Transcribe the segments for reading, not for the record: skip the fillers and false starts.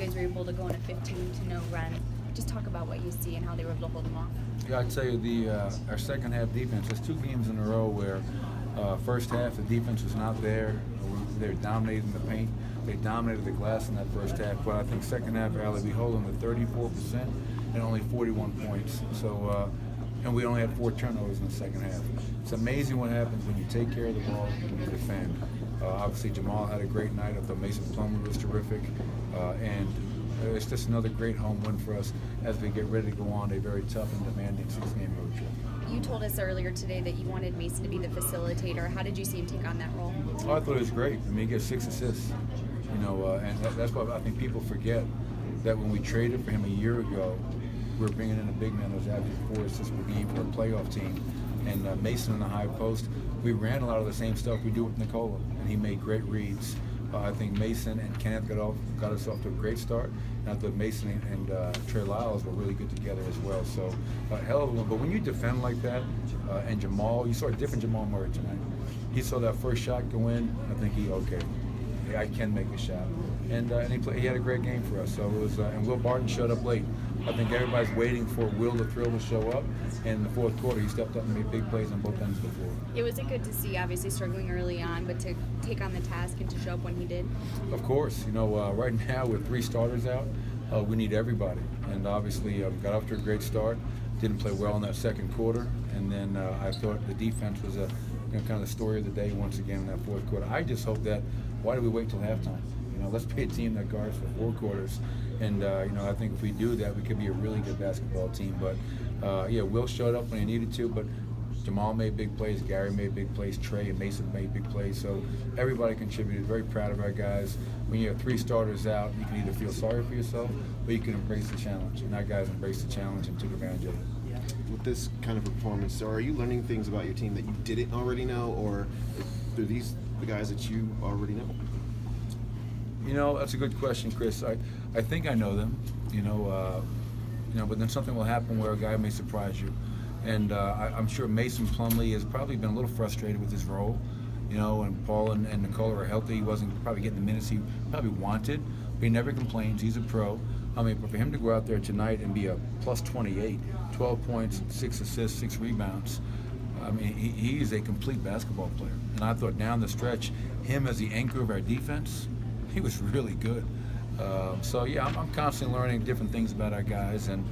guys were able to go on a 15-0 run. Just talk about what you see and how they were able to hold them off. Yeah, I'd say our second half defense, there's 2 games in a row where first half the defense was not there. They were dominating the paint. They dominated the glass in that first half. But I think second half, Allie, we hold them to 34% and only 41 points. So, and we only had 4 turnovers in the second half. It's amazing what happens when you take care of the ball and you defend. Obviously, Jamal had a great night. I thought Mason Plumlee was terrific. And it's just another great home win for us as we get ready to go on a very tough and demanding 6-game road trip. You told us earlier today that you wanted Mason to be the facilitator. How did you see him take on that role? Oh, I thought it was great. I mean, he gets 6 assists. And that's why I think people forget that when we traded for him a year ago, we were bringing in a big man that was averaging 4 assists per game for a playoff team. And Mason in the high post, we ran a lot of the same stuff we do with Nikola, and he made great reads. I think Mason and Kenneth got us off to a great start, and I thought Mason and Trey Lyles were really good together as well. So, hell of a one. But when you defend like that, and Jamal, you saw a different Jamal Murray tonight. He saw that first shot go in. I think I can make a shot, and he had a great game for us. So it was, and Will Barton showed up late. I think everybody's waiting for Will the Thrill to show up, and in the fourth quarter he stepped up and made big plays on both ends of the floor. It was good to see, obviously struggling early on, but to take on the task and to show up when he did. Of course, right now with 3 starters out, we need everybody, and obviously got off to a great start. Didn't play well in that second quarter, and then I thought the defense was kind of the story of the day once again in that fourth quarter. I just hope that, why do we wait till halftime? Let's be a team that guards for 4 quarters. And, I think if we do that, we could be a really good basketball team. But, Will showed up when he needed to, but Jamal made big plays, Gary made big plays, Trey and Mason made big plays. So everybody contributed. Very proud of our guys. When you have 3 starters out, you can either feel sorry for yourself or you can embrace the challenge. And our guys embraced the challenge and took advantage of it. With this kind of performance, so are you learning things about your team that you didn't already know, or are these the guys that you already know? That's a good question, Chris. I think I know them, but then something will happen where a guy may surprise you. And I'm sure Mason Plumlee has probably been a little frustrated with his role, and Paul and Nikola are healthy. He wasn't probably getting the minutes he probably wanted, but he never complains. He's a pro. I mean, but for him to go out there tonight and be a plus 28, 12 points, 6 assists, 6 rebounds, I mean, he's a complete basketball player. And I thought down the stretch, him as the anchor of our defense, he was really good. I'm constantly learning different things about our guys, and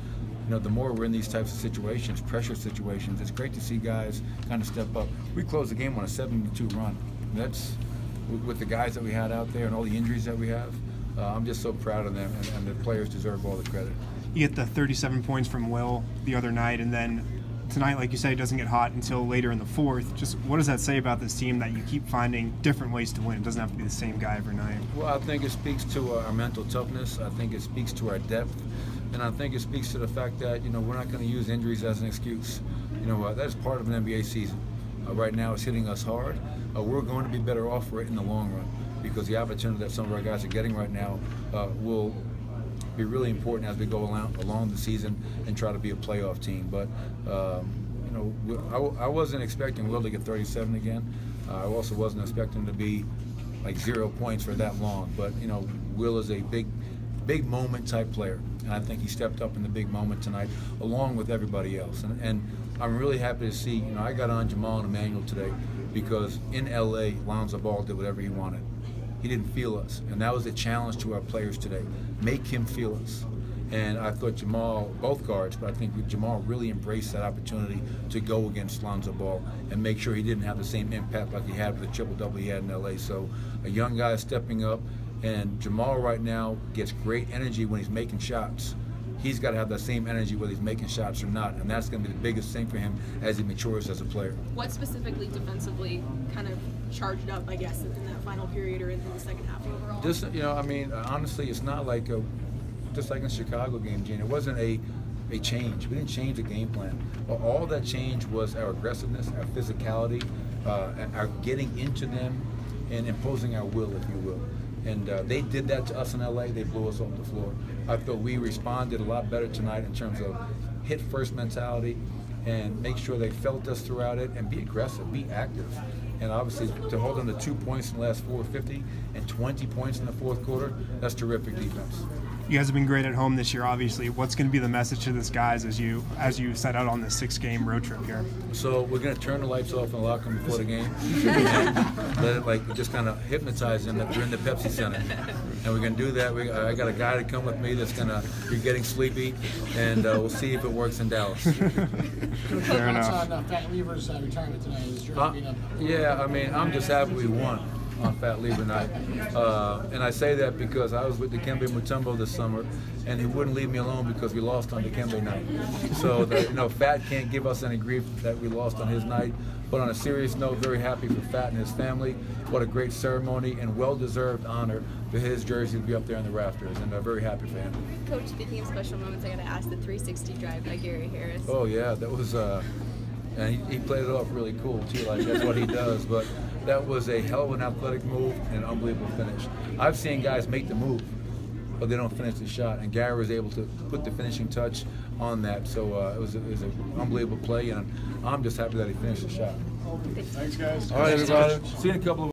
the more we're in these types of situations, pressure situations, it's great to see guys kind of step up. We closed the game on a 7-2 run. That's with the guys that we had out there and all the injuries that we have. I'm just so proud of them, and the players deserve all the credit. You get the 37 points from Will the other night, and then tonight, like you said, it doesn't get hot until later in the fourth. Just what does that say about this team that you keep finding different ways to win? It doesn't have to be the same guy every night. Well, I think it speaks to our mental toughness. I think it speaks to our depth. And I think it speaks to the fact that, we're not going to use injuries as an excuse. That's part of an NBA season. Right now it's hitting us hard. We're going to be better off for it in the long run because the opportunity that some of our guys are getting right now will be really important as we go along the season and try to be a playoff team. But, I wasn't expecting Will to get 37 again. I also wasn't expecting him to be like 0 points for that long. But, Will is a big moment type player. And I think he stepped up in the big moment tonight along with everybody else. And I'm really happy to see, I got on Jamal and Emmanuel today because in LA, Lonzo Ball did whatever he wanted. He didn't feel us. And that was the challenge to our players today. Make him feel us. And I thought Jamal, both guards, but I think Jamal really embraced that opportunity to go against Lonzo Ball and make sure he didn't have the same impact like he had with the triple-double he had in LA. So a young guy stepping up, and Jamal right now gets great energy when he's making shots. He's got to have that same energy whether he's making shots or not, and that's going to be the biggest thing for him as he matures as a player. What specifically defensively kind of charged up, I guess, in that final period or in the second half overall? Just, honestly, it's not like just like in the Chicago game, Gene. It wasn't a change. We didn't change the game plan. All that changed was our aggressiveness, our physicality, our getting into them and imposing our will, if you will. And they did that to us in LA. They blew us off the floor. I thought we responded a lot better tonight in terms of hit first mentality and make sure they felt us throughout it and be aggressive, be active. And obviously to hold them to 2 points in the last 4:50 and 20 points in the fourth quarter, that's terrific defense. You guys have been great at home this year, obviously. What's going to be the message to this guys as you set out on this 6-game road trip here? So we're going to turn the lights off in the locker room before the game and let it just kind of hypnotize them that we're in the Pepsi Center. And we're going to do that. I got a guy to come with me that's going to be getting sleepy, and we'll see if it works in Dallas. Fair enough. On Fat Lever's retirement tonight. His jersey being up. Yeah, I mean, I'm just happy we won on Fat Lever night. And I say that because I was with Dikembe Mutombo this summer, and he wouldn't leave me alone because we lost on Dikembe night. So, Fat can't give us any grief that we lost on his night. But on a serious note, very happy for Fat and his family. What a great ceremony and well-deserved honor for his jersey to be up there in the rafters, and very happy for him. Coach, speaking of special moments, I got to ask the 360 drive by Gary Harris. Oh, yeah, that was and he played it off really cool too, like that's what he does. But that was a hell of an athletic move and an unbelievable finish. I've seen guys make the move, but they don't finish the shot, and Gary was able to put the finishing touch on that. So it was an unbelievable play, and I'm just happy that he finished the shot. Thanks, guys. All right, everybody. See you in a couple of